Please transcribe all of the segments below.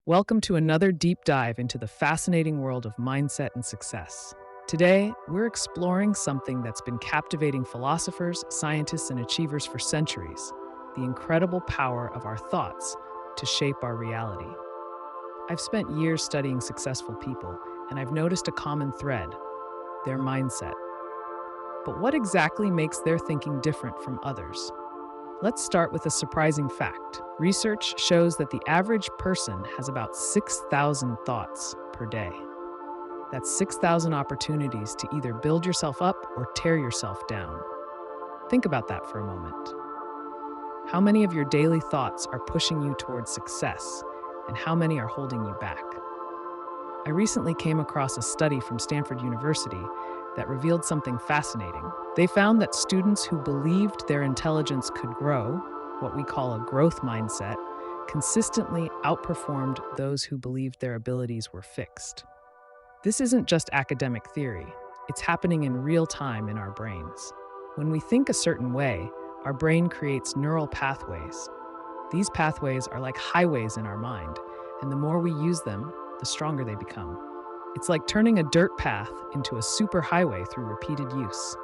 Welcome to another deep dive into the fascinating world of mindset and success. Today, we're exploring something that's been captivating philosophers, scientists, and achievers for centuries: the incredible power of our thoughts to shape our reality. I've spent years studying successful people, and I've noticed a common thread: their mindset. But what exactly makes their thinking different from others? Let's start with a surprising fact. Research shows that the average person has about 6,000 thoughts per day. That's 6,000 opportunities to either build yourself up or tear yourself down. Think about that for a moment. How many of your daily thoughts are pushing you towards success, and how many are holding you back? I recently came across a study from Stanford University that revealed something fascinating. They found that students who believed their intelligence could grow, what we call a growth mindset, consistently outperformed those who believed their abilities were fixed. This isn't just academic theory, it's happening in real time in our brains. When we think a certain way, our brain creates neural pathways. These pathways are like highways in our mind, and the more we use them, the stronger they become. It's like turning a dirt path into a superhighway through repeated use.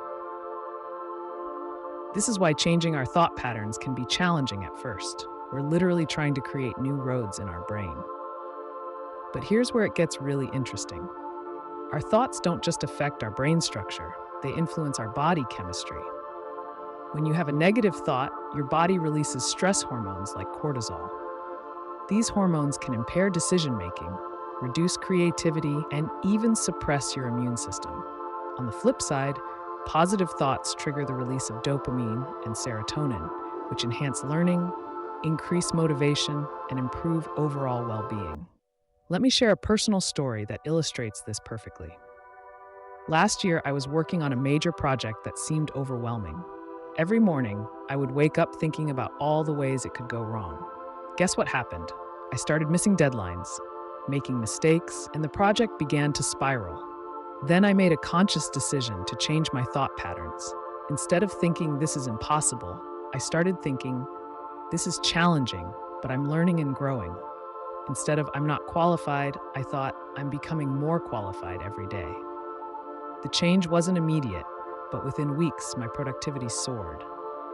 This is why changing our thought patterns can be challenging at first. We're literally trying to create new roads in our brain. But here's where it gets really interesting. Our thoughts don't just affect our brain structure, they influence our body chemistry. When you have a negative thought, your body releases stress hormones like cortisol. These hormones can impair decision-making, reduce creativity, and even suppress your immune system. On the flip side, positive thoughts trigger the release of dopamine and serotonin, which enhance learning, increase motivation, and improve overall well-being. Let me share a personal story that illustrates this perfectly. Last year, I was working on a major project that seemed overwhelming. Every morning, I would wake up thinking about all the ways it could go wrong. Guess what happened? I started missing deadlines, making mistakes, and the project began to spiral. Then I made a conscious decision to change my thought patterns. Instead of thinking this is impossible, I started thinking this is challenging, but I'm learning and growing. Instead of I'm not qualified, I thought I'm becoming more qualified every day. The change wasn't immediate, but within weeks, my productivity soared.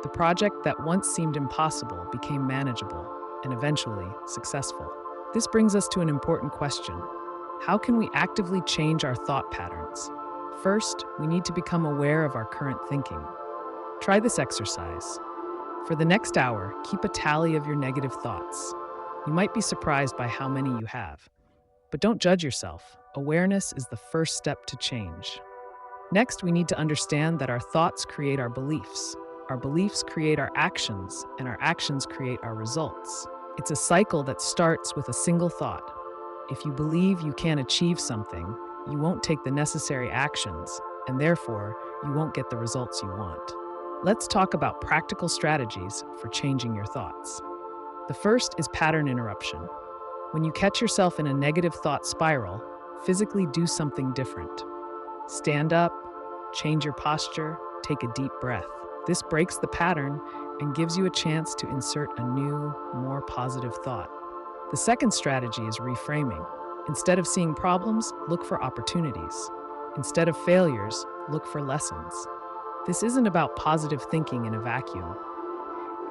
The project that once seemed impossible became manageable and eventually successful. This brings us to an important question. How can we actively change our thought patterns? First, we need to become aware of our current thinking. Try this exercise. For the next hour, keep a tally of your negative thoughts. You might be surprised by how many you have. But don't judge yourself. Awareness is the first step to change. Next, we need to understand that our thoughts create our beliefs. Our beliefs create our actions, and our actions create our results. It's a cycle that starts with a single thought. If you believe you can't achieve something, you won't take the necessary actions, and therefore, you won't get the results you want. Let's talk about practical strategies for changing your thoughts. The first is pattern interruption. When you catch yourself in a negative thought spiral, physically do something different. Stand up, change your posture, take a deep breath. This breaks the pattern and gives you a chance to insert a new, more positive thought. The second strategy is reframing. Instead of seeing problems, look for opportunities. Instead of failures, look for lessons. This isn't about positive thinking in a vacuum.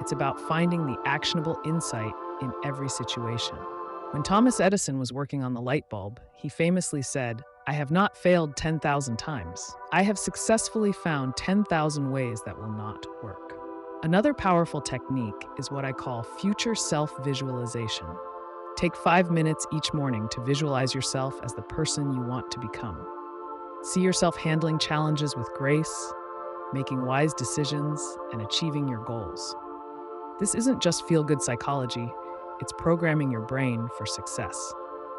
It's about finding the actionable insight in every situation. When Thomas Edison was working on the light bulb, he famously said, "I have not failed 10,000 times. I have successfully found 10,000 ways that will not work." Another powerful technique is what I call future self-visualization. Take 5 minutes each morning to visualize yourself as the person you want to become. See yourself handling challenges with grace, making wise decisions, and achieving your goals. This isn't just feel-good psychology, it's programming your brain for success.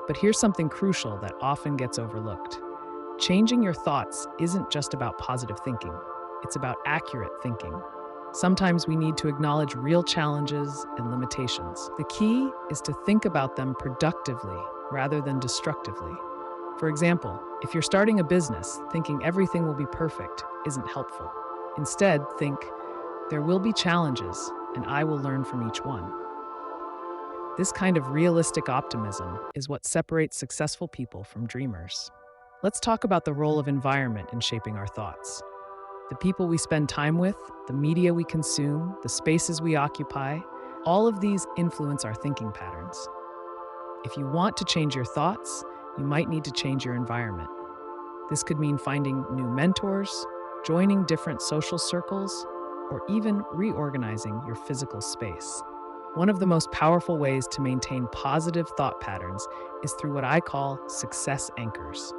But here's something crucial that often gets overlooked. Changing your thoughts isn't just about positive thinking, it's about accurate thinking. Sometimes we need to acknowledge real challenges and limitations. The key is to think about them productively rather than destructively. For example, if you're starting a business, thinking everything will be perfect isn't helpful. Instead, think, there will be challenges, and I will learn from each one. This kind of realistic optimism is what separates successful people from dreamers. Let's talk about the role of environment in shaping our thoughts. The people we spend time with, the media we consume, the spaces we occupy, all of these influence our thinking patterns. If you want to change your thoughts, you might need to change your environment. This could mean finding new mentors, joining different social circles, or even reorganizing your physical space. One of the most powerful ways to maintain positive thought patterns is through what I call success anchors.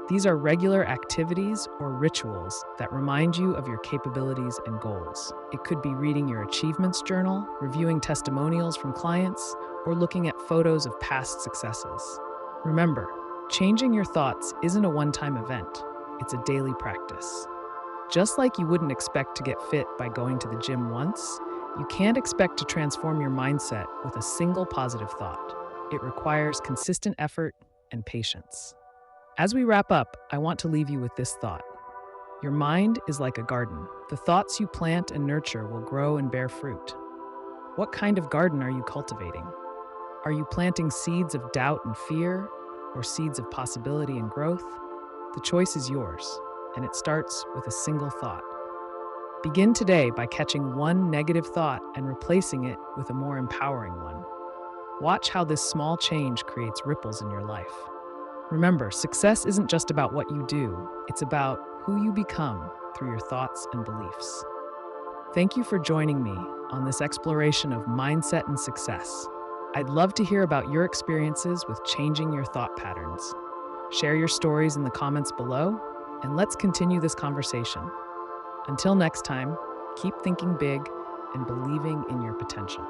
These are regular activities or rituals that remind you of your capabilities and goals. It could be reading your achievements journal, reviewing testimonials from clients, or looking at photos of past successes. Remember, changing your thoughts isn't a one-time event, it's a daily practice. Just like you wouldn't expect to get fit by going to the gym once, you can't expect to transform your mindset with a single positive thought. It requires consistent effort and patience. As we wrap up, I want to leave you with this thought. Your mind is like a garden. The thoughts you plant and nurture will grow and bear fruit. What kind of garden are you cultivating? Are you planting seeds of doubt and fear, or seeds of possibility and growth? The choice is yours, and it starts with a single thought. Begin today by catching one negative thought and replacing it with a more empowering one. Watch how this small change creates ripples in your life. Remember, success isn't just about what you do, it's about who you become through your thoughts and beliefs. Thank you for joining me on this exploration of mindset and success. I'd love to hear about your experiences with changing your thought patterns. Share your stories in the comments below, and let's continue this conversation. Until next time, keep thinking big and believing in your potential.